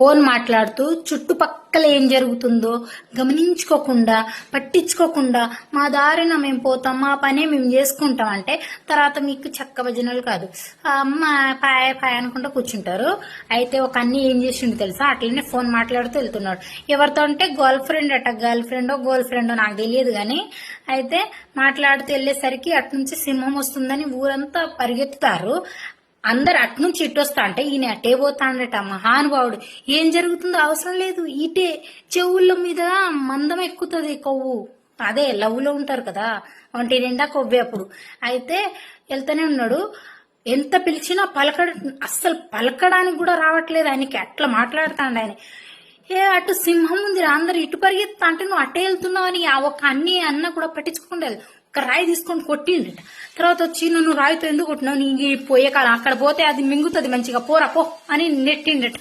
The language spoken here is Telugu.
ఫోన్ మాట్లాడుతూ చుట్టుపక్కల ఏం జరుగుతుందో గమనించుకోకుండా పట్టించుకోకుండా మా దారిన మేము పోతాం, మా పనే మేము చేసుకుంటాం అంటే తర్వాత మీకు చెక్క భజనలు కాదు, అమ్మ పాయ పాయ అనుకుంటూ కూర్చుంటారు. అయితే ఒక అన్ని ఏం చేసిండు తెలుసా, అట్లనే ఫోన్ మాట్లాడుతూ వెళ్తున్నాడు. ఎవరితో అంటే గర్ల్ ఫ్రెండ్ అట, గర్ల్ ఫ్రెండో నాకు తెలియదు కానీ అయితే మాట్లాడుతూ వెళ్ళేసరికి అట్నుంచి సింహం వస్తుందని ఊరంతా పరిగెత్తుతారు. అందరు అట్నుంచి ఇటు వస్తా అంటే ఈయన అట్టే పోతాడట. మహానుభావుడు. ఏం జరుగుతుందో అవసరం లేదు, ఇటే చెవుల మీద మందం ఎక్కుతుంది కొవ్వు. అదే లవ్లో ఉంటారు కదా, ఒంటి నిండా కొవ్వే అప్పుడు. అయితే వెళ్తూనే ఉన్నాడు. ఎంత పిలిచినా అస్సలు పలకడానికి కూడా రావట్లేదు ఆయనకి, అట్లా మాట్లాడుతాడు ఆయన. అటు సింహం ఉంది, అందరు ఇటు పరిగెత్తా అంటే నువ్వు అట్టే వెళ్తున్నావు అని ఆ ఒక్క అన్న కూడా పట్టించుకుంటే ఒక రాయి తీసుకొని కొట్టిండట. తర్వాత వచ్చి నువ్వు రాయితో ఎందుకు కొట్టినావు, నీ పోయే కాలం అక్కడ పోతే అది మింగుతుంది మంచిగా, పోరా పో అని నెట్టిండట.